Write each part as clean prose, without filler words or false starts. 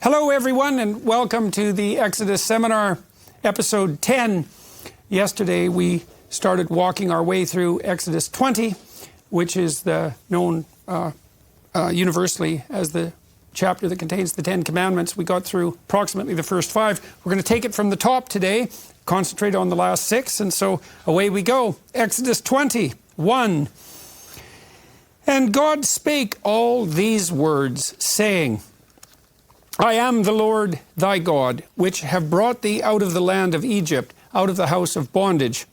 Hello everyone, and welcome to the Exodus Seminar, episode 10. Yesterday we started walking our way through Exodus 20, which is known universally as the chapter that contains the 10 Commandments. We got through approximately the first 5. We're going to take it from the top today, concentrate on the last 6, and so away we go. Exodus 20, 1. And God spake all these words, saying, I am the Lord thy God, which have brought thee out of the land of Egypt, out of the house of bondage.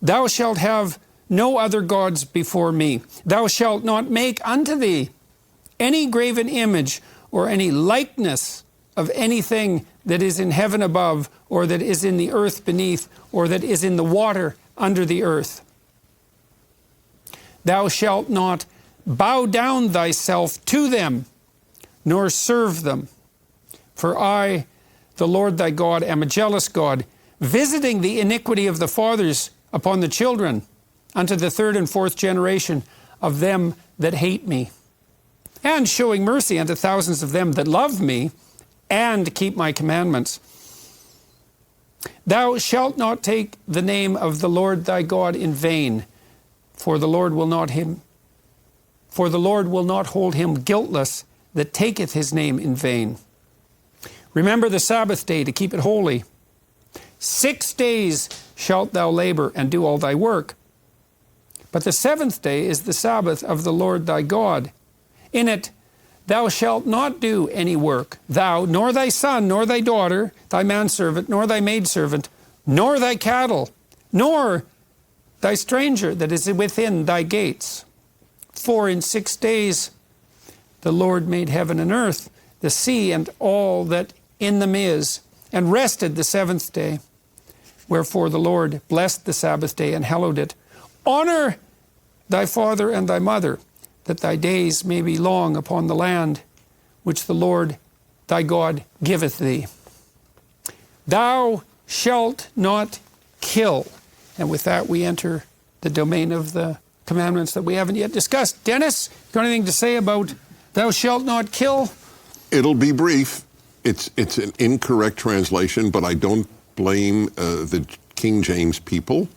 Thou shalt have no other gods before me. Thou shalt not make unto thee any graven image or any likeness of anything that is in heaven above, or that is in the earth beneath, or that is in the water under the earth. Thou shalt not bow down thyself to them, nor serve them. For I, the Lord thy God, am a jealous God, visiting the iniquity of the fathers upon the children, unto the 3rd and 4th generation of them that hate me, and showing mercy unto thousands of them that love me, and keep my commandments. Thou shalt not take the name of the Lord thy God in vain, for the Lord will not hold him guiltless that taketh his name in vain. Remember the Sabbath day to keep it holy. 6 days shalt thou labor and do all thy work. But the 7th day is the Sabbath of the Lord thy God. In it thou shalt not do any work, thou, nor thy son, nor thy daughter, thy manservant, nor thy maidservant, nor thy cattle, nor thy stranger that is within thy gates. For in 6 days the Lord made heaven and earth, the sea, and all that in them is, and rested the 7th day. Wherefore the Lord blessed the Sabbath day and hallowed it. Honor thy father and thy mother, that thy days may be long upon the land which the Lord thy God giveth thee. Thou shalt not kill. And with that we enter the domain of the commandments that we haven't yet discussed. Dennis, you got anything to say about thou shalt not kill? It'll be brief. It's an incorrect translation, but I don't blame the King James people.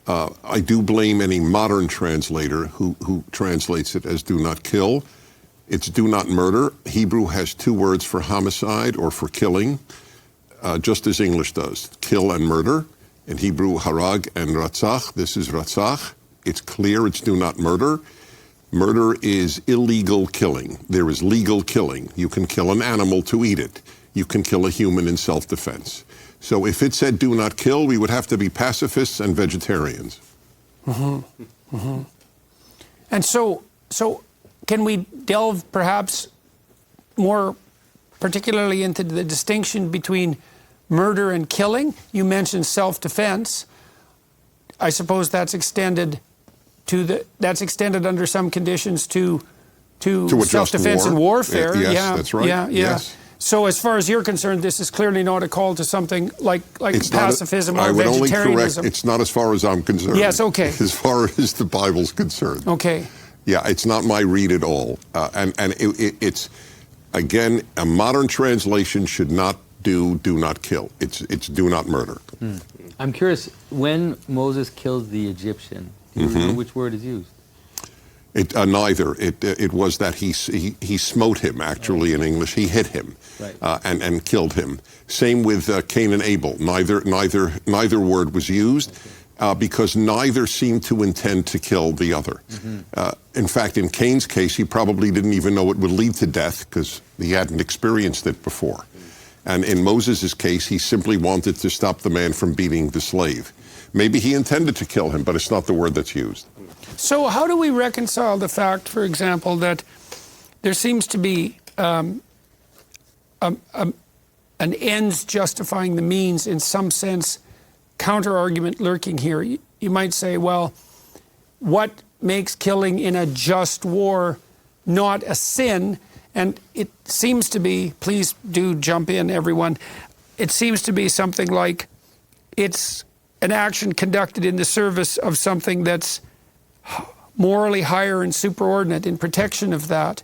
I do blame any modern translator who translates it as do not kill. It's do not murder. Hebrew has 2 words for homicide or for killing, just as English does. Kill and murder. In Hebrew, harag and ratzach. This is ratzach. It's clear it's do not murder. Murder is illegal killing. There is legal killing. You can kill an animal to eat it. You can kill a human in self-defense. So if it said do not kill, we would have to be pacifists and vegetarians. Mm-hmm. Mm-hmm. And so can we delve perhaps more particularly into the distinction between murder and killing? You mentioned self-defense. I suppose that's extended under some conditions to self-defense and warfare. Yes, yeah, that's right. Yeah. Yes. So as far as you're concerned, this is clearly not a call to something like pacifism or vegetarianism. Only correct, it's not as far as I'm concerned. Yes, okay. As far as the Bible's concerned. Okay. Yeah, it's not my read at all. It's, again, a modern translation should not do not kill. It's do not murder. I'm curious, when Moses kills the Egyptian, do you know which word is used? Neither. It was that he smote him, actually, in English. He hit him, and killed him. Same with Cain and Abel. Neither word was used, because neither seemed to intend to kill the other. In fact, in Cain's case, he probably didn't even know it would lead to death because he hadn't experienced it before. And in Moses' case, he simply wanted to stop the man from beating the slave. Maybe he intended to kill him, but it's not the word that's used. So how do we reconcile the fact, for example, that there seems to be an ends justifying the means, in some sense, counter-argument lurking here? You might say, well, what makes killing in a just war not a sin? And it seems to be, please do jump in, everyone, it seems to be something like it's an action conducted in the service of something that's morally higher and superordinate in protection of that.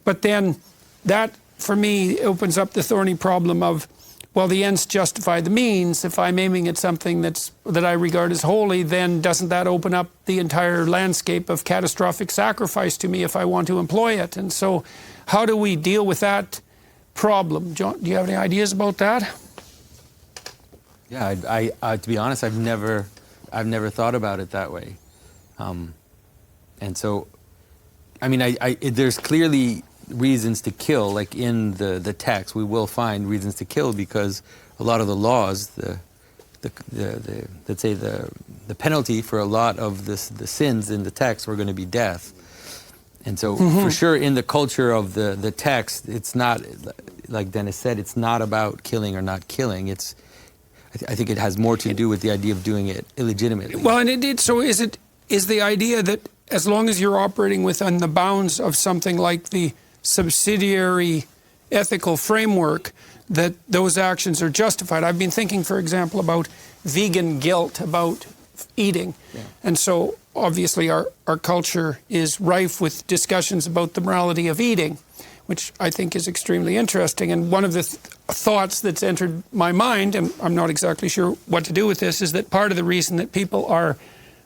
But then that for me, opens up the thorny problem of, well, the ends justify the means. If I'm aiming at something that I regard as holy, then doesn't that open up the entire landscape of catastrophic sacrifice to me if I want to employ it? And so how do we deal with that problem? John, do you have any ideas about that? Yeah, I to be honest, I've never thought about it that way. And so, I mean, there's clearly reasons to kill, like in the text, we will find reasons to kill because a lot of the laws, let's say the penalty for a lot of the sins in the text were going to be death. And so for sure in the culture of the text, it's not, like Dennis said, it's not about killing or not killing. I think it has more to do with the idea of doing it illegitimately. Well, and so is the idea that as long as you're operating within the bounds of something like the subsidiary ethical framework, that those actions are justified. I've been thinking, for example, about vegan guilt about eating. Yeah. And so obviously our culture is rife with discussions about the morality of eating, which I think is extremely interesting. And one of the thoughts that's entered my mind, and I'm not exactly sure what to do with this, is that part of the reason that people are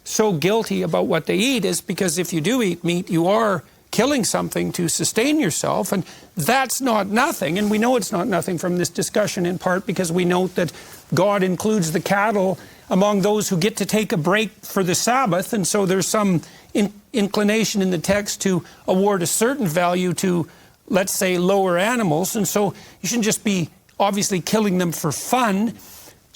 so guilty about what they eat is because if you do eat meat, you are killing something to sustain yourself, and that's not nothing. And we know it's not nothing from this discussion in part because we note that God includes the cattle among those who get to take a break for the Sabbath, and so there's some inclination in the text to award a certain value to, let's say, lower animals, and so you shouldn't just be obviously killing them for fun.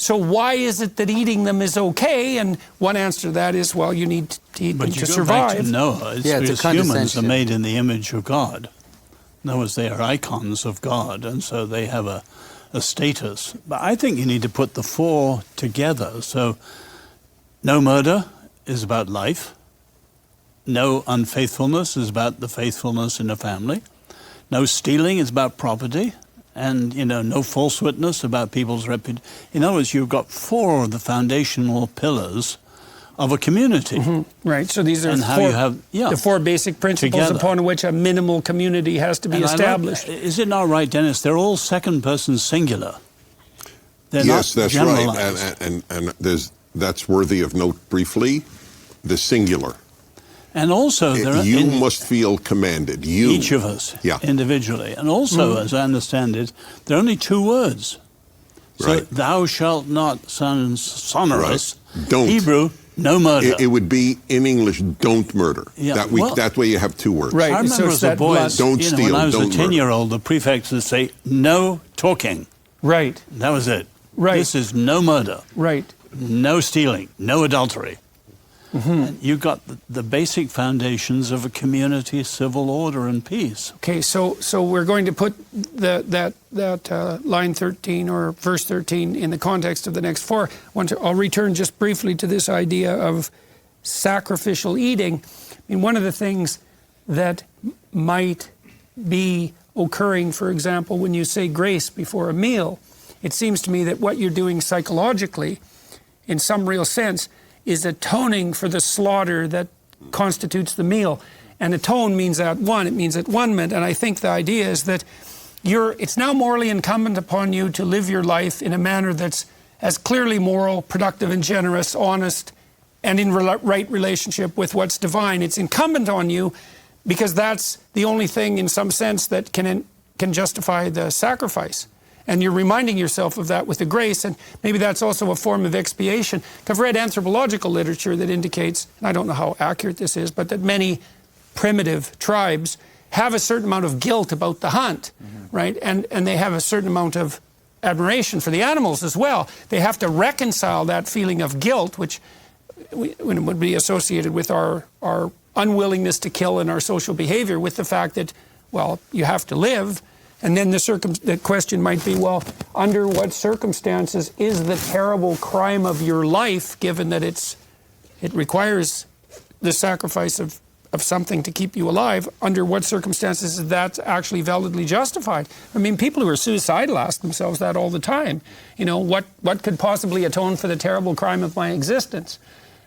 So why is it that eating them is okay? And one answer to that is, well, you need to eat them to survive. But you go back to Noah, it's humans are made in the image of God. In other words, they are icons of God, and so they have a status. But I think you need to put the four together. So no murder is about life. No unfaithfulness is about the faithfulness in a family. No stealing is about property. And, no false witness about people's reputation. In other words, you've got four of the foundational pillars of a community. Right, so these are the four basic principles together, upon which a minimal community has to be established. Is it not right, Dennis? They're all second-person singular. They're yes, not that's generalized. Right. And that's worthy of note briefly, the singular. And also, you must feel commanded. You, each of us, individually. And also, as I understand it, there are only two words. So, thou shalt not, sonorous. Right. Don't. Hebrew, no murder. It would be, in English, don't murder. Yeah. That way you have two words. Right. I remember as a boy, don't steal, when I was a don't 10-year-old, the prefects would say, no talking. Right. That was it. Right. This is no murder. Right. No stealing. No adultery. You've got the basic foundations of a community, civil order, and peace. Okay, so we're going to put that line 13 or verse 13 in the context of the next four. I'll return just briefly to this idea of sacrificial eating. I mean, one of the things that might be occurring, for example, when you say grace before a meal, it seems to me that what you're doing psychologically, in some real sense, is atoning for the slaughter that constitutes the meal. And atone means at one, it means at one-ment, and I think the idea is that it's now morally incumbent upon you to live your life in a manner that's as clearly moral, productive and generous, honest, and in right relationship with what's divine. It's incumbent on you because that's the only thing in some sense that can justify the sacrifice. And you're reminding yourself of that with the grace, and maybe that's also a form of expiation. I've read anthropological literature that indicates, and I don't know how accurate this is, but that many primitive tribes have a certain amount of guilt about the hunt, right? And they have a certain amount of admiration for the animals as well. They have to reconcile that feeling of guilt, which would be associated with our unwillingness to kill in our social behavior, with the fact that, well, you have to live. And then the question might be, well, under what circumstances is the terrible crime of your life, given that it requires the sacrifice of something to keep you alive, under what circumstances is that actually validly justified? I mean, people who are suicidal ask themselves that all the time. What could possibly atone for the terrible crime of my existence?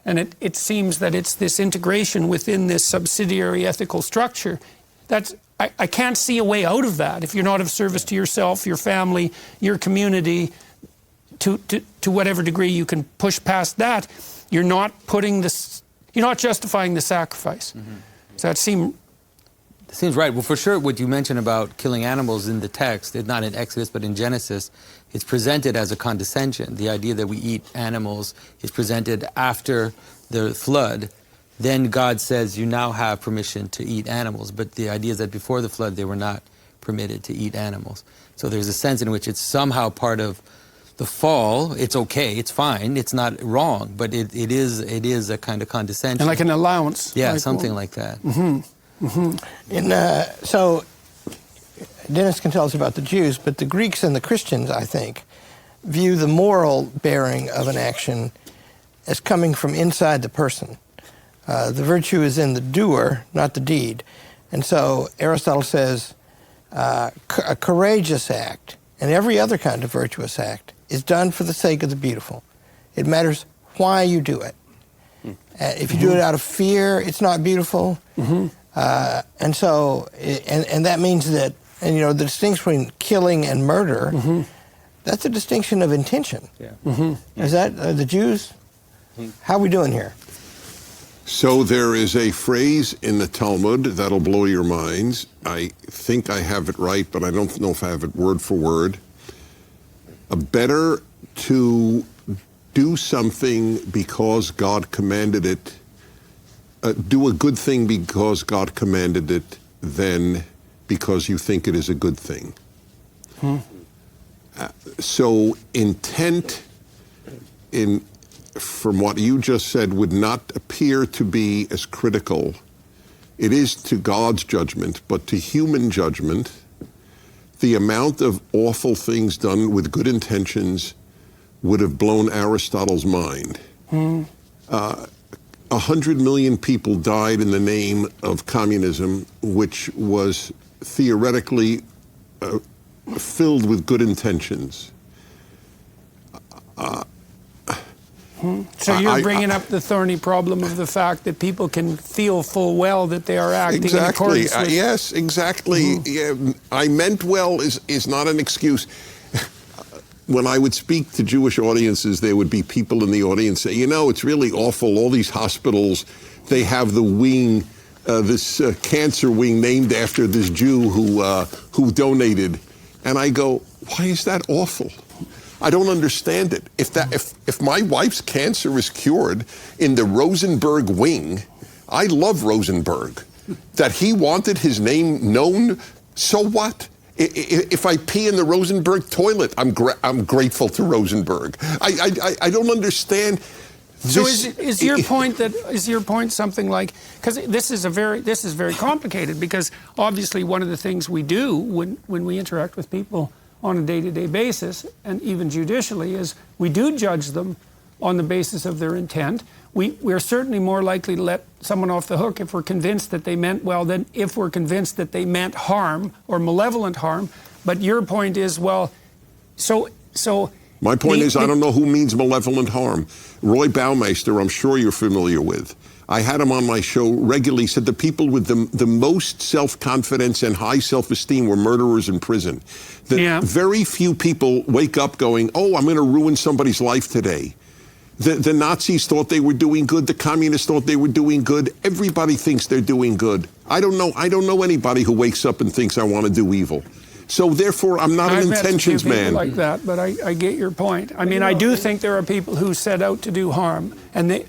And it seems that it's this integration within this subsidiary ethical structure that's I can't see a way out of that. If you're not of service to yourself, your family, your community, to whatever degree you can push past that, you're not justifying the sacrifice. Does that seem? It seems right. Well, for sure, what you mentioned about killing animals in the text, it's not in Exodus, but in Genesis, it's presented as a condescension. The idea that we eat animals is presented after the flood. Then God says you now have permission to eat animals. But the idea is that before the flood, they were not permitted to eat animals. So there's a sense in which it's somehow part of the fall. It's okay, it's fine, it's not wrong, but it is a kind of condescension. And like an allowance. Yeah, something like that. So Dennis can tell us about the Jews, but the Greeks and the Christians, I think, view the moral bearing of an action as coming from inside the person. The virtue is in the doer, not the deed. And so Aristotle says a courageous act and every other kind of virtuous act is done for the sake of the beautiful. It matters why you do it. If you do it out of fear, it's not beautiful. And so, and that means that, and you know, the distinction between killing and murder, that's a distinction of intention. Is that the Jews? How are we doing here? So there is a phrase in the Talmud that'll blow your minds. I think I have it right, but I don't know if I have it word for word. Better to do something because God commanded it, do a good thing because God commanded it, than because you think it is a good thing. So intent, from what you just said, would not appear to be as critical. It is to God's judgment, but to human judgment, the amount of awful things done with good intentions would have blown Aristotle's mind. 100 million people died in the name of communism, which was theoretically filled with good intentions. So you're bringing up the thorny problem of the fact that people can feel full well that they are acting in accordance with... Yes, exactly. Yeah, I meant well is not an excuse. When I would speak to Jewish audiences, there would be people in the audience say, you know, it's really awful, all these hospitals, they have the wing, this cancer wing named after this Jew who donated. And I go, why is that awful? I don't understand it. If my wife's cancer is cured in the Rosenberg wing, I love Rosenberg. That he wanted his name known, so what? If I pee in the Rosenberg toilet, I'm grateful to Rosenberg. I don't understand. So is your point something like, because this is very complicated, because obviously one of the things we do when we interact with people on a day-to-day basis, and even judicially, is we do judge them on the basis of their intent. We're certainly more likely to let someone off the hook if we're convinced that they meant well than if we're convinced that they meant harm or malevolent harm. But your point is, well, so my point is, I don't know who means malevolent harm. Roy Baumeister, I'm sure you're familiar with. I had him on my show regularly. He said the people with the most self-confidence and high self-esteem were murderers in prison. Very few people wake up going, oh, I'm going to ruin somebody's life today. The Nazis thought they were doing good. The communists thought they were doing good. Everybody thinks they're doing good. I don't know anybody who wakes up and thinks I want to do evil. So therefore, I'm not an intentions man. Like that, but I get your point. I mean, I do think there are people who set out to do harm, and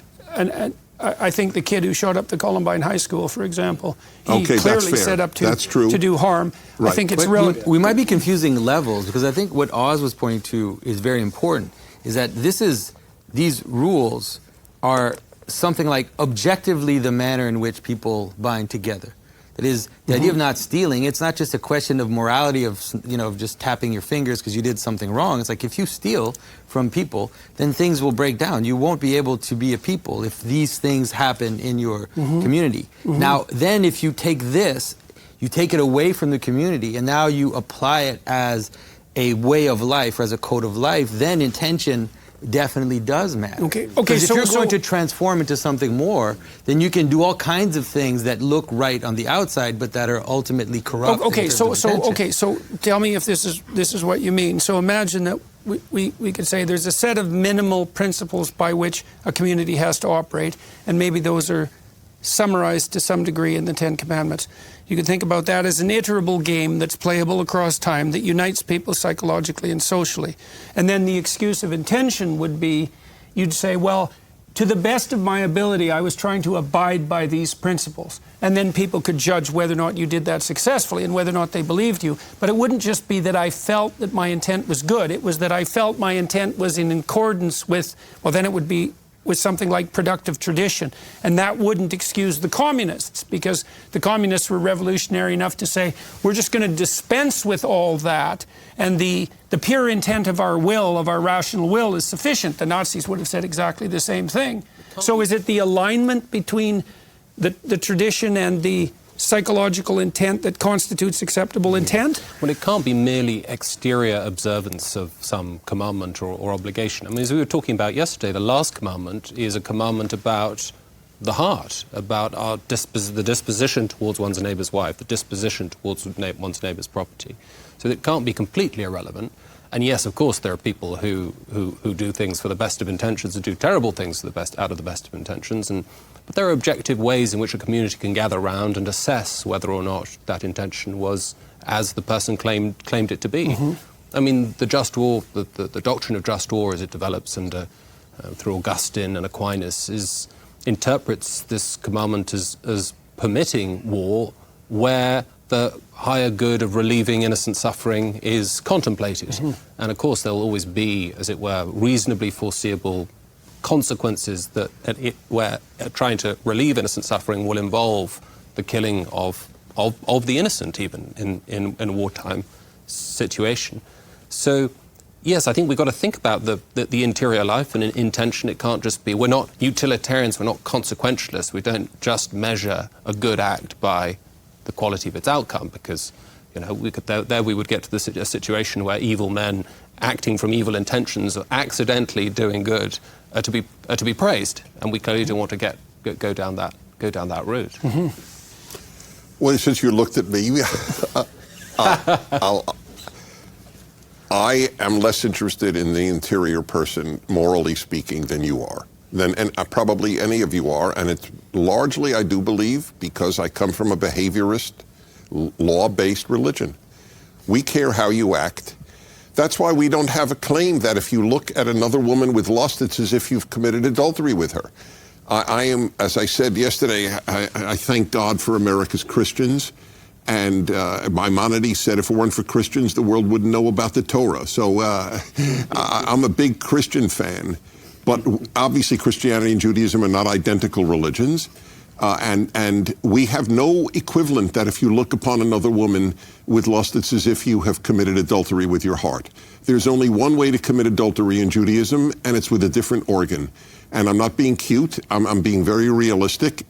I think the kid who showed up to Columbine High School, for example, he clearly set up to do harm. Right. I think it's relative. We might be confusing levels, because I think what Oz was pointing to is very important, is that these rules are something like objectively the manner in which people bind together. That is, the idea of not stealing, it's not just a question of morality of just tapping your fingers because you did something wrong. It's like if you steal from people, then things will break down. You won't be able to be a people if these things happen in your community. Now, then if you take this, you take it away from the community and now you apply it as a way of life, or as a code of life, then intention definitely does matter. Okay. Because if you're going to transform into something more, then you can do all kinds of things that look right on the outside, but that are ultimately corrupt. So tell me if this is what you mean. So imagine that we could say there's a set of minimal principles by which a community has to operate, and maybe those are summarized to some degree in the Ten Commandments. You can think about that as an iterable game that's playable across time that unites people psychologically and socially. And then the excuse of intention would be, you'd say, well, to the best of my ability, I was trying to abide by these principles. And then people could judge whether or not you did that successfully and whether or not they believed you. But it wouldn't just be that I felt that my intent was good. It was that I felt my intent was in accordance with, well, then it would be with something like productive tradition. And that wouldn't excuse the communists, because the communists were revolutionary enough to say, we're just going to dispense with all that, and the pure intent of our will, of our rational will, is sufficient. The Nazis would have said exactly the same thing. So is it the alignment between the tradition and the psychological intent that constitutes acceptable intent? Well, it can't be merely exterior observance of some commandment or obligation. I mean, as we were talking about yesterday, the last commandment is a commandment about the heart, about the disposition towards one's neighbour's wife, the disposition towards one's neighbour's property. So it can't be completely irrelevant. And yes, of course, there are people who do things for the best of intentions and do terrible things out of the best of intentions. But there are objective ways in which a community can gather around and assess whether or not that intention was as the person claimed it to be. Mm-hmm. I mean, the just war, the doctrine of just war as it develops through Augustine and Aquinas interprets this commandment as permitting war where the higher good of relieving innocent suffering is contemplated. Mm-hmm. And of course there will always be, as it were, reasonably foreseeable consequences where trying to relieve innocent suffering will involve the killing of the innocent, even in a wartime situation. So yes, I think we've got to think about the interior life and an intention. It can't just be, we're not utilitarians, we're not consequentialists. We don't just measure a good act by the quality of its outcome, because we would get to a situation where evil men acting from evil intentions or accidentally doing good are to be praised, and we clearly don't want to go down that route. Mm-hmm. Well, since you looked at me, I am less interested in the interior person, morally speaking, than you are. And probably any of you are, and it's largely, I do believe, because I come from a behaviorist, law-based religion. We care how you act. That's why we don't have a claim that if you look at another woman with lust, it's as if you've committed adultery with her. I am, as I said yesterday, I thank God for America's Christians. And Maimonides said if it weren't for Christians, the world wouldn't know about the Torah. So I'm a big Christian fan. But obviously Christianity and Judaism are not identical religions. And we have no equivalent that if you look upon another woman with lust, it's as if you have committed adultery with your heart. There's only one way to commit adultery in Judaism, and it's with a different organ. And I'm not being cute. I'm being very realistic.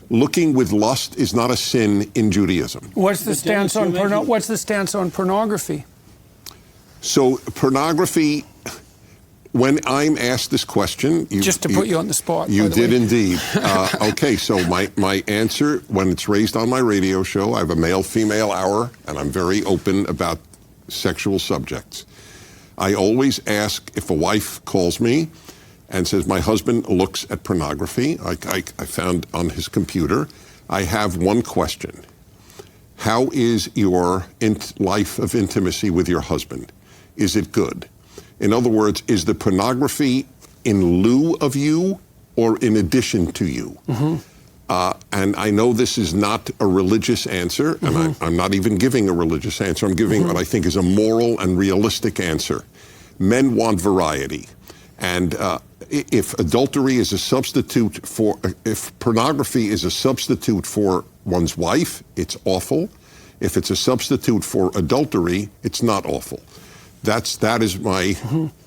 Looking with lust is not a sin in Judaism. What's the stance on pornography? So pornography, when I'm asked this question... Just to put you on the spot. You did indeed. Okay, so my answer, when it's raised on my radio show, I have a male-female hour, and I'm very open about sexual subjects. I always ask, if a wife calls me and says, my husband looks at pornography, I found on his computer, I have one question. How is your life of intimacy with your husband? Is it good? In other words, is the pornography in lieu of you or in addition to you? Mm-hmm. And I know this is not a religious answer, and mm-hmm. I'm not even giving a religious answer. I'm giving mm-hmm. what I think is a moral and realistic answer. Men want variety. And if adultery is a substitute if pornography is a substitute for one's wife, it's awful. If it's a substitute for adultery, it's not awful. That is my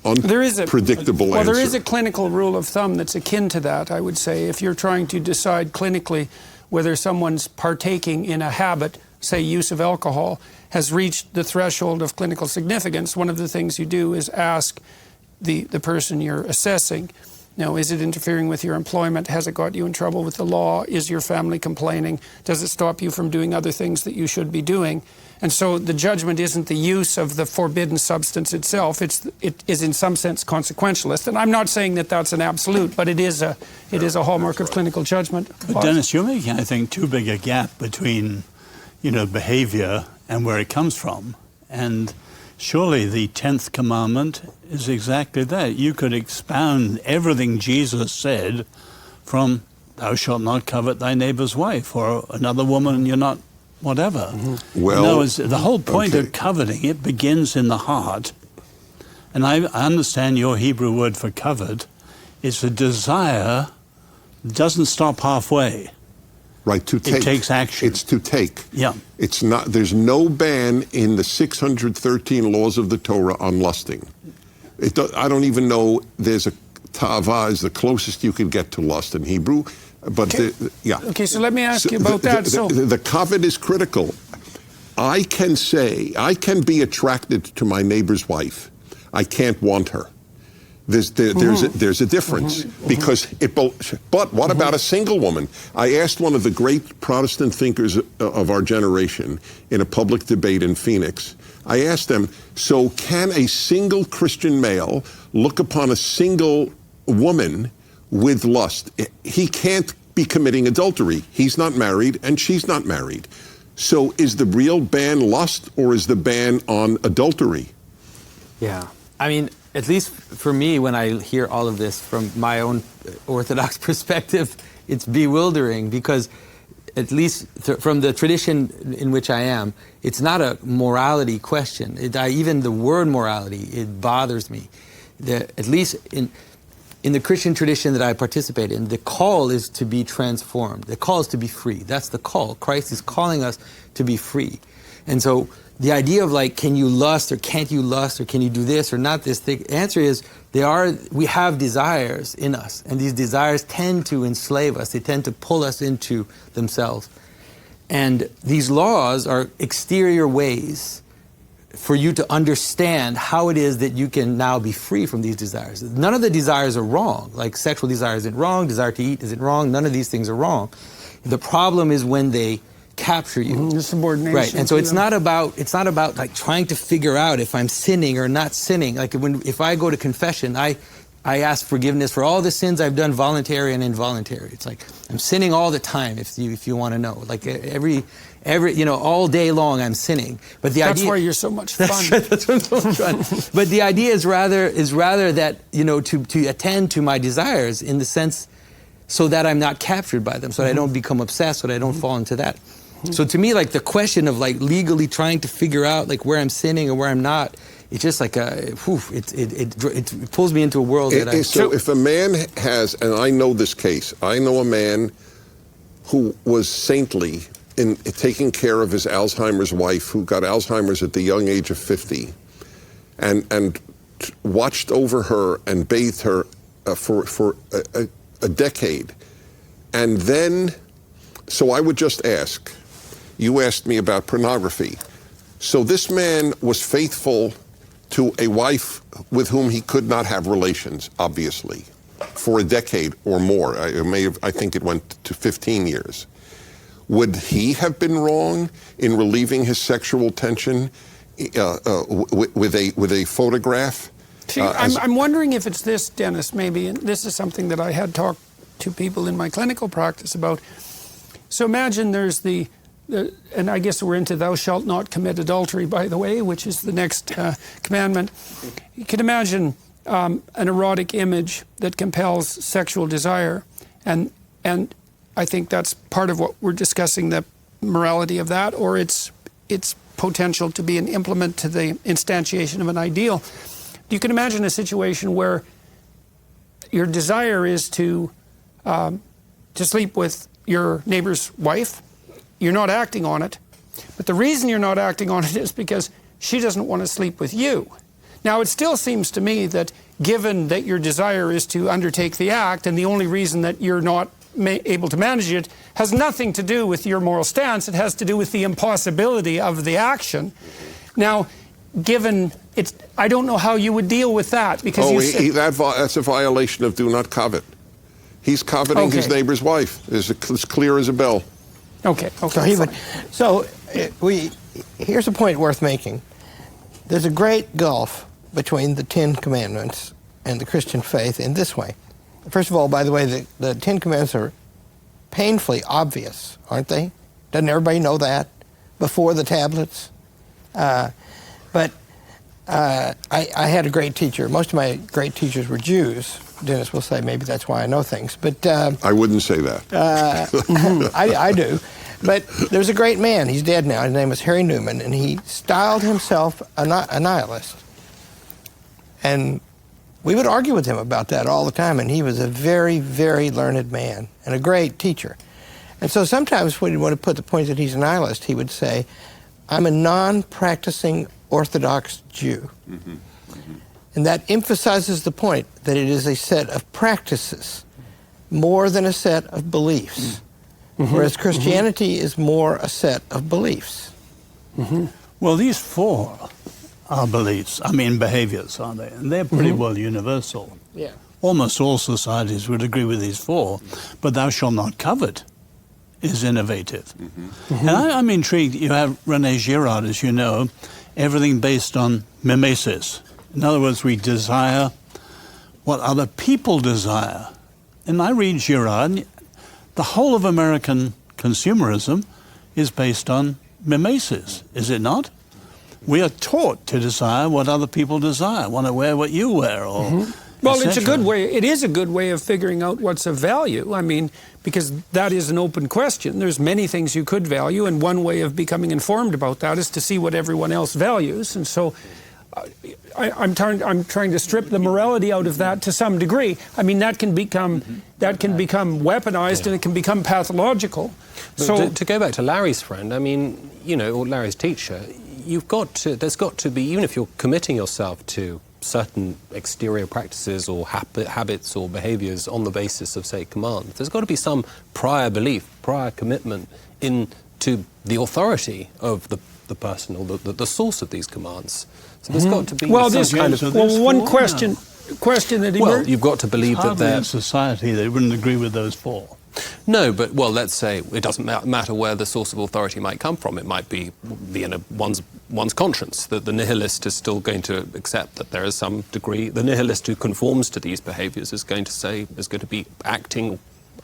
unpredictable answer. Well, there is a clinical rule of thumb that's akin to that, I would say. If you're trying to decide clinically whether someone's partaking in a habit, say use of alcohol, has reached the threshold of clinical significance, one of the things you do is ask, the person you're assessing. Now, is it interfering with your employment? Has it got you in trouble with the law? Is your family complaining? Does it stop you from doing other things that you should be doing? And so the judgment isn't the use of the forbidden substance itself. It is in some sense consequentialist. And I'm not saying that that's an absolute, but it is a hallmark of clinical judgment. But Dennis, you're making, I think, too big a gap between, behavior and where it comes from. And surely the 10th commandment is exactly that. You could expound everything Jesus said from thou shalt not covet thy neighbor's wife, or another woman you're not whatever. Mm-hmm. Well, in other words, the whole point of coveting, it begins in the heart. And I understand your Hebrew word for covet is a desire doesn't stop halfway. Right, to take. It takes action. It's to take. Yeah. It's not. There's no ban in the 613 laws of the Torah on lusting. I don't even know there's a ta'ava is the closest you could get to lust in Hebrew. But yeah. Okay, so let me ask you about that. The covet is critical. I can be attracted to my neighbor's wife. I can't want her. There's a difference because but what about a single woman? I asked one of the great Protestant thinkers of our generation in a public debate in Phoenix. I asked them, so can a single Christian male look upon a single woman with lust? He can't be committing adultery. He's not married and she's not married. So is the real ban lust or is the ban on adultery? Yeah. I mean, at least for me, when I hear all of this from my own Orthodox perspective, it's bewildering because at least from the tradition in which I am, it's not a morality question. Even the word morality, it bothers me. At least in the Christian tradition that I participate in, the call is to be transformed. The call is to be free. That's the call. Christ is calling us to be free. And so the idea of like, can you lust or can't you lust or can you do this or not this? The answer is we have desires in us, and these desires tend to enslave us. They tend to pull us into themselves. And these laws are exterior ways for you to understand how it is that you can now be free from these desires. None of the desires are wrong. Like sexual desire isn't wrong, desire to eat isn't wrong, none of these things are wrong. The problem is when they capture you. The subordination. Right, and so it's not about like trying to figure out if I'm sinning or not sinning. Like if I go to confession, I ask forgiveness for all the sins I've done, voluntary and involuntary. It's like I'm sinning all the time. If you want to know, like every all day long I'm sinning. But that's why you're so much fun. That's what I'm so much fun. But the idea is rather that to attend to my desires in the sense so that I'm not captured by them, so that I don't become obsessed, so that I don't fall into that. So to me, like the question of like legally trying to figure out like where I'm sinning or where I'm not, it's just like it pulls me into a world that I... So if a man has, and I know this case, I know a man who was saintly in taking care of his Alzheimer's wife, who got Alzheimer's at the young age of 50, and watched over her and bathed her for a decade. And then, so I would just ask, you asked me about pornography. So this man was faithful to a wife with whom he could not have relations, obviously, for a decade or more. I think it went to 15 years. Would he have been wrong in relieving his sexual tension with a photograph? See, I'm wondering if it's this, Dennis, maybe, and this is something that I had talked to people in my clinical practice about. So imagine there's and I guess we're into thou shalt not commit adultery, by the way, which is the next commandment. You can imagine an erotic image that compels sexual desire, and I think that's part of what we're discussing, the morality of that, or its potential to be an implement to the instantiation of an ideal. You can imagine a situation where your desire is to sleep with your neighbor's wife. You're not acting on it, but the reason you're not acting on it is because she doesn't want to sleep with you. Now, it still seems to me that given that your desire is to undertake the act, and the only reason that you're not able to manage it has nothing to do with your moral stance, it has to do with the impossibility of the action. Now, given it's, I don't know how you would deal with that because that's a violation of do not covet. He's coveting his neighbor's wife. It's as clear as a bell. Okay. Here's a point worth making. There's a great gulf between the Ten Commandments and the Christian faith in this way. First of all, by the way, the Ten Commandments are painfully obvious, aren't they? Doesn't everybody know that before the tablets? But I had a great teacher. Most of my great teachers were Jews. Dennis will say maybe that's why I know things. But I wouldn't say that. I do. But there's a great man. He's dead now. His name was Harry Newman, and he styled himself a nihilist. And we would argue with him about that all the time, and he was a very, very learned man and a great teacher. And so sometimes when he wanted to put the point that he's a nihilist, he would say, I'm a non-practicing Orthodox Jew. Mm-hmm. Mm-hmm. And that emphasizes the point that it is a set of practices more than a set of beliefs. Mm-hmm. Whereas Christianity is more a set of beliefs. Mm-hmm. Well, these four are beliefs, behaviors, aren't they? And they're pretty well universal. Yeah. Almost all societies would agree with these four, but thou shalt not covet is innovative. Mm-hmm. Mm-hmm. And I'm intrigued. You have René Girard, as you know, everything based on mimesis. In other words, we desire what other people desire. And I read Girard, the whole of American consumerism is based on mimesis, is it not? We are taught to desire what other people desire, want to wear what you wear, or Well, it's a good way. It is a good way of figuring out what's of value. Because that is an open question. There's many things you could value, and one way of becoming informed about that is to see what everyone else values. And so I'm trying to strip the morality out of that to some degree. That can become weaponized, and it can become pathological. So to go back to Larry's friend, or Larry's teacher, there's got to be, even if you're committing yourself to certain exterior practices or habits or behaviors on the basis of, say, commands, there's got to be some prior belief, prior commitment into the authority of the person or the source of these commands. So there's got to be one question that emerged. Well, you've got to believe that they're in society they wouldn't agree with those four. No, but let's say it doesn't matter where the source of authority might come from. It might be one's conscience, that the nihilist is still going to accept that there is some degree. The nihilist who conforms to these behaviors is going to be acting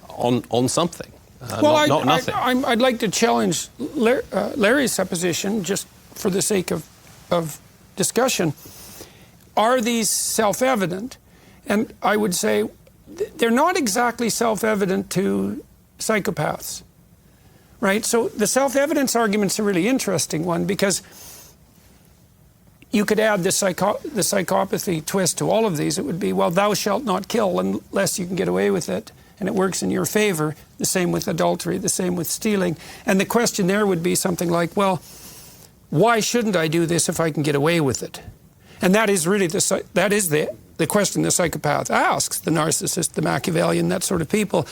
on something, not nothing. I'd like to challenge Larry's supposition, just for the sake of discussion. Are these self-evident? And I would say they're not exactly self-evident to psychopaths, right? So the self-evidence argument's a really interesting one, because you could add the psychopathy twist to all of these. It would be, well, thou shalt not kill unless you can get away with it, and it works in your favor. The same with adultery, the same with stealing. And the question there would be something like, well, why shouldn't I do this if I can get away with it? And that is really the question the psychopath asks, the narcissist, the Machiavellian, that sort of people.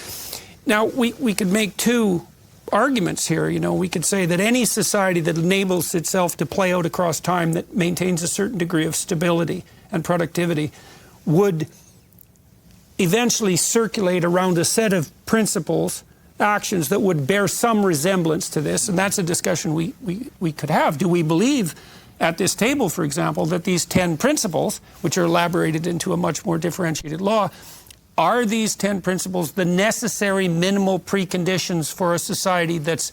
Now, we could make two arguments here. We could say that any society that enables itself to play out across time, that maintains a certain degree of stability and productivity, would eventually circulate around a set of principles, actions that would bear some resemblance to this. And that's a discussion we could have. Do we believe at this table, for example, that these 10 principles, which are elaborated into a much more differentiated law, are these 10 principles the necessary minimal preconditions for a society that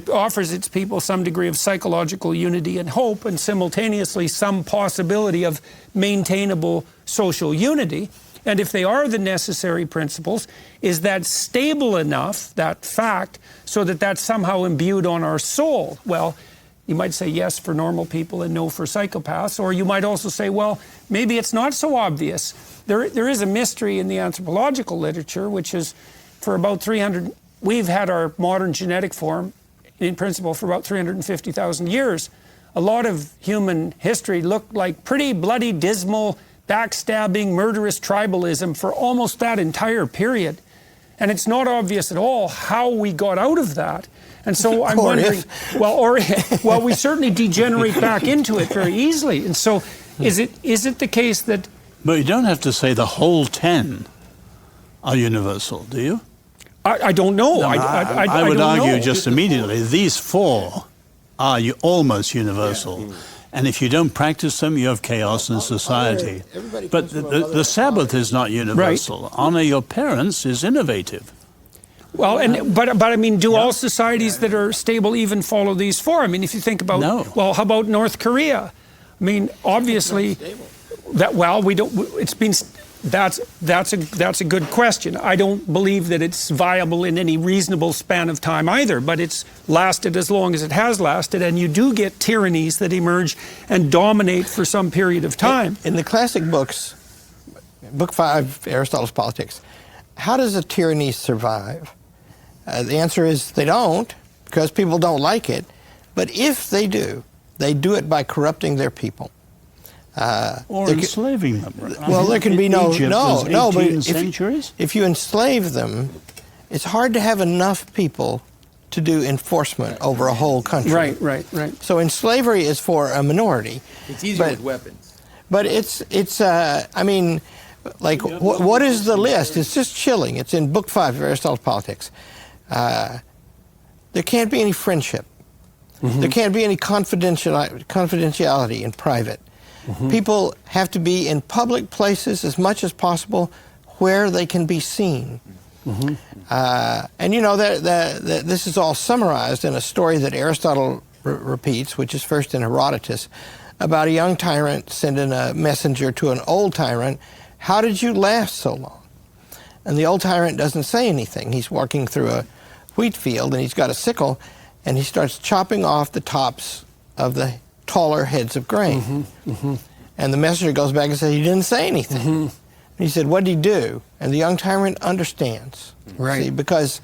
offers its people some degree of psychological unity and hope, and simultaneously some possibility of maintainable social unity? And if they are the necessary principles, is that stable enough, that fact, so that that's somehow imbued on our soul? Well, you might say yes for normal people and no for psychopaths, or you might also say, well, maybe it's not so obvious. There is a mystery in the anthropological literature, which is for about 300, we've had our modern genetic form in principle for about 350,000 years. A lot of human history looked like pretty bloody, dismal, backstabbing, murderous tribalism for almost that entire period. And it's not obvious at all how we got out of that. And so I'm wondering, well, we certainly degenerate back into it very easily. And so is it the case that... But you don't have to say the whole 10 are universal, do you? I don't know. No, I would don't argue know. just immediately, these 4 are almost universal. Yeah. And if you don't practice them, you have chaos in society. But the Sabbath is not universal. Right. Honor your parents is innovative. Well, but I mean, do all societies that are stable even follow these 4? I mean, if you think about, well, how about North Korea? I mean, obviously, we don't. It's been. That's a good question. I don't believe that it's viable in any reasonable span of time either, but it's lasted as long as it has lasted, and you do get tyrannies that emerge and dominate for some period of time. In the classic books, Book 5, Aristotle's Politics, how does a tyranny survive? The answer is they don't, because people don't like it. But if they do it by corrupting their people. Or enslaving them. Well, there can be no, but centuries? If you enslave them, it's hard to have enough people to do enforcement over a whole country. Right. So slavery is for a minority. It's easier with weapons. But I mean, like, what is the list? It's just chilling. It's in Book 5 of Aristotle's Politics. There can't be any friendship. Mm-hmm. There can't be any confidentiality in private. Mm-hmm. People have to be in public places as much as possible where they can be seen. Mm-hmm. And you know, this is all summarized in a story that Aristotle repeats, which is first in Herodotus, about a young tyrant sending a messenger to an old tyrant. How did you last so long? And the old tyrant doesn't say anything. He's walking through a wheat field, and he's got a sickle, and he starts chopping off the tops of the taller heads of grain. Mm-hmm, mm-hmm. And the messenger goes back and says, he didn't say anything. Mm-hmm. And he said, what did he do? And the young tyrant understands. Right. See, because,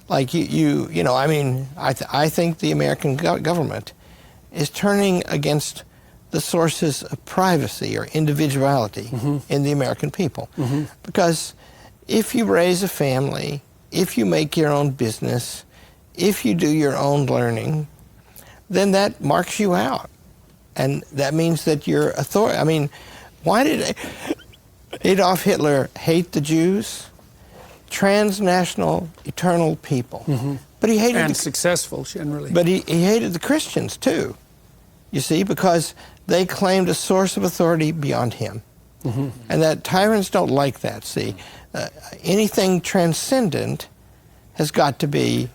like, you know, I mean, I think the American government is turning against the sources of privacy or individuality mm-hmm. in the American people. Mm-hmm. Because if you raise a family, if you make your own business, if you do your own learning, then that marks you out. And that means that you're authority. I mean, why did Adolf Hitler hate the Jews? Transnational, eternal people. Mm-hmm. But he hated successful, generally. But he hated the Christians, too. You see, because they claimed a source of authority beyond him. Mm-hmm. And that tyrants don't like that, see. Anything transcendent has got to be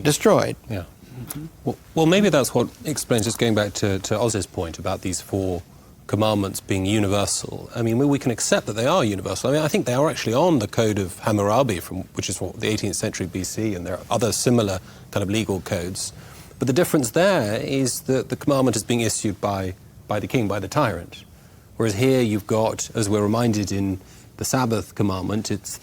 destroyed. Yeah. Mm-hmm. Well, maybe that's what explains, just going back to Oz's point about these 4 commandments being universal. I mean, we can accept that they are universal. I mean, I think they are actually on the Code of Hammurabi, which is the 18th century BC, and there are other similar kind of legal codes. But the difference there is that the commandment is being issued by the king, by the tyrant. Whereas here you've got, as we're reminded in the Sabbath commandment, it's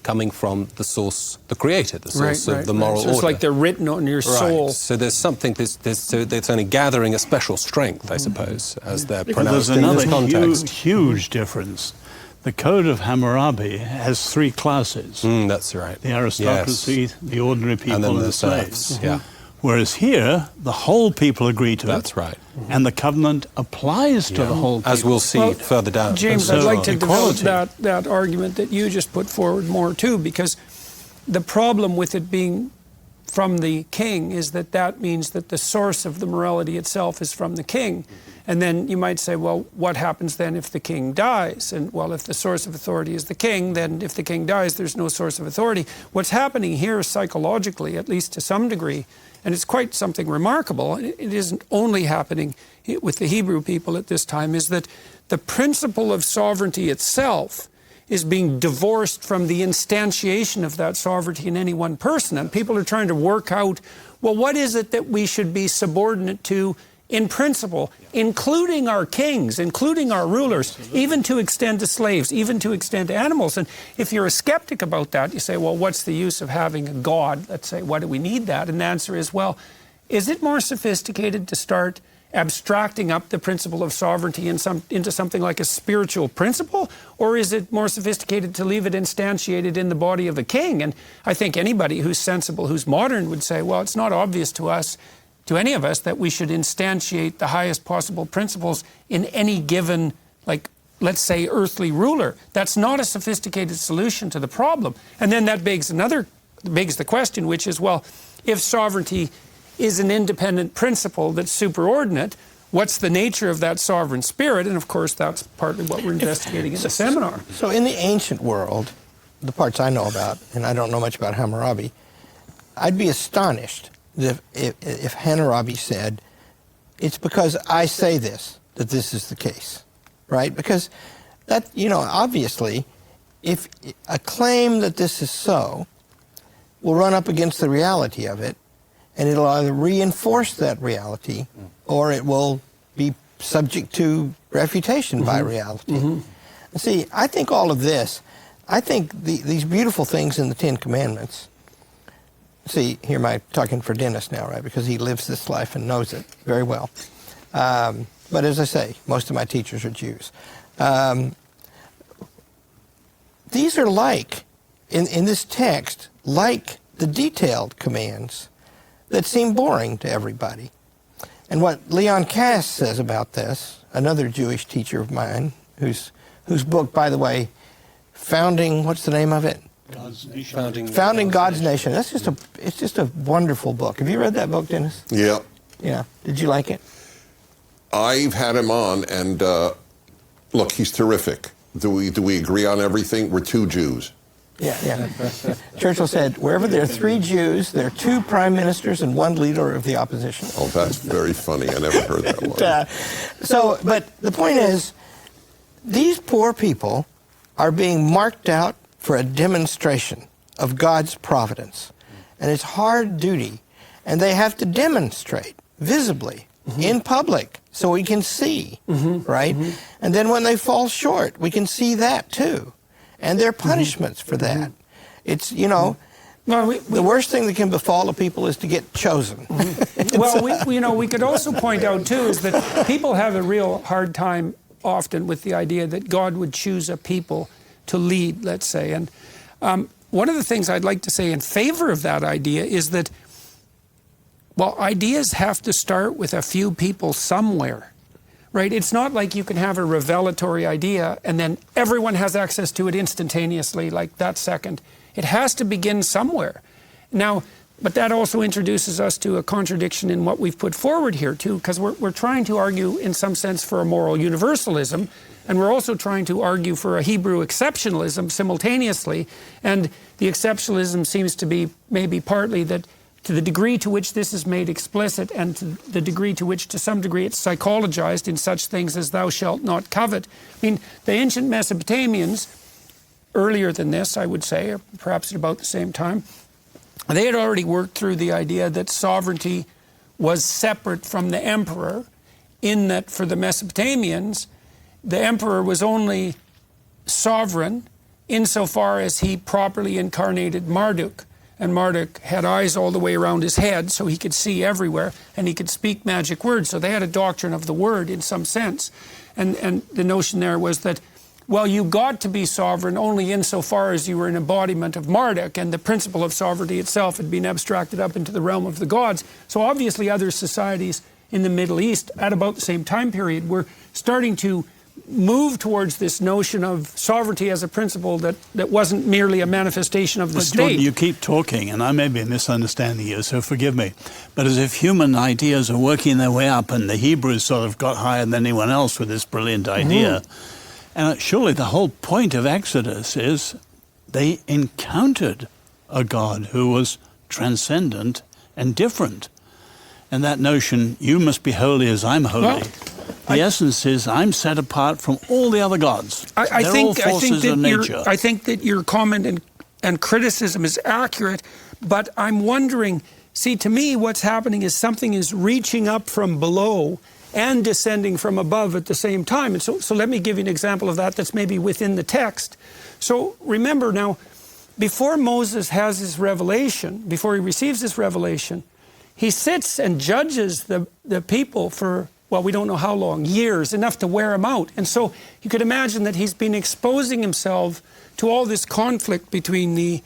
coming from the source, the creator, the source of the moral order. So it's like they're written on your soul. So there's something that's only gathering a special strength, I suppose, as they're pronounced in this context. There's another huge difference. The Code of Hammurabi has 3 classes. That's right. The aristocracy, the ordinary people, and then the slaves. Mm-hmm. Yeah. Whereas here, the whole people agree to it. That's right. Mm-hmm. And the covenant applies to the whole people. As we'll see further down. James, I'd like to develop that argument that you just put forward more too, because the problem with it being from the king is that means that the source of the morality itself is from the king. And then you might say, well, what happens then if the king dies? And well, if the source of authority is the king, then if the king dies, there's no source of authority. What's happening here psychologically, at least to some degree, and it's quite something remarkable, it isn't only happening with the Hebrew people at this time, is that the principle of sovereignty itself is being divorced from the instantiation of that sovereignty in any one person. And people are trying to work out, well, what is it that we should be subordinate to in principle, including our kings, including our rulers, even to extend to slaves, even to extend to animals. And if you're a skeptic about that, you say, well, what's the use of having a God? Let's say, why do we need that? And the answer is, well, is it more sophisticated to start abstracting up the principle of sovereignty into something like a spiritual principle? Or is it more sophisticated to leave it instantiated in the body of a king? And I think anybody who's sensible, who's modern, would say, well, it's not obvious to us, to any of us, that we should instantiate the highest possible principles in any given, like, let's say, earthly ruler. That's not a sophisticated solution to the problem. And then that begs the question, which is, well, if sovereignty is an independent principle that's superordinate, what's the nature of that sovereign spirit? And of course, that's partly what we're investigating in the seminar. So in the ancient world, the parts I know about, and I don't know much about Hammurabi, I'd be astonished if Hammurabi said, it's because I say this, that this is the case, right? Because that, obviously, if a claim that this is so will run up against the reality of it, and it'll either reinforce that reality or it will be subject to refutation by reality. And see, I think all of this, these beautiful things in the Ten Commandments, see, here am I talking for Dennis now, right? Because he lives this life and knows it very well. But as I say, most of my teachers are Jews. These are like, in this text, like the detailed commands that seem boring to everybody. And what Leon Kass says about this, another Jewish teacher of mine, whose book, by the way, what's the name of it? God's Nation. Founding God's Nation. It's just a wonderful book. Have you read that book, Dennis? Yeah. Yeah. Did you like it? I've had him on, and look, he's terrific. Do we agree on everything? We're two Jews. Yeah. Churchill said, wherever there are 3 Jews, there are 2 prime ministers and 1 leader of the opposition. Oh, that's very funny. I never heard that one. But the point is, these poor people are being marked out for a demonstration of God's providence. And it's hard duty. And they have to demonstrate visibly in public so we can see, right? And then when they fall short, we can see that too. And there are punishments for that. It's, the worst thing that can befall a people is to get chosen. Well, we could also point out, too, is that people have a real hard time often with the idea that God would choose a people to lead, let's say. And one of the things I'd like to say in favor of that idea is that, well, ideas have to start with a few people somewhere. Right? It's not like you can have a revelatory idea and then everyone has access to it instantaneously, like that second. It has to begin somewhere. Now, but that also introduces us to a contradiction in what we've put forward here, too, because we're trying to argue, in some sense, for a moral universalism, and we're also trying to argue for a Hebrew exceptionalism simultaneously. And the exceptionalism seems to be maybe partly that to the degree to which this is made explicit and to the degree to which, to some degree, it's psychologized in such things as thou shalt not covet. I mean, the ancient Mesopotamians, earlier than this, I would say, or perhaps at about the same time, they had already worked through the idea that sovereignty was separate from the emperor, in that for the Mesopotamians, the emperor was only sovereign insofar as he properly incarnated Marduk. And Marduk had eyes all the way around his head, so he could see everywhere, and he could speak magic words. So they had a doctrine of the word in some sense. And the notion there was that, well, you got to be sovereign only insofar as you were an embodiment of Marduk, and the principle of sovereignty itself had been abstracted up into the realm of the gods. So obviously other societies in the Middle East at about the same time period were starting to move towards this notion of sovereignty as a principle that wasn't merely a manifestation of the state. Jordan, you keep talking, and I may be misunderstanding you, so forgive me, but as if human ideas are working their way up and the Hebrews sort of got higher than anyone else with this brilliant idea. And surely the whole point of Exodus is they encountered a God who was transcendent and different. And that notion, you must be holy as I'm holy. Well, the essence is I'm set apart from all the other gods. I think that your comment and criticism is accurate, but I'm wondering, see, to me what's happening is something is reaching up from below and descending from above at the same time. And so let me give you an example of that that's maybe within the text. So remember now, before Moses has his revelation, before he receives his revelation, he sits and judges the people for well, we don't know how long, years, enough to wear him out. And so you could imagine that he's been exposing himself to all this conflict between the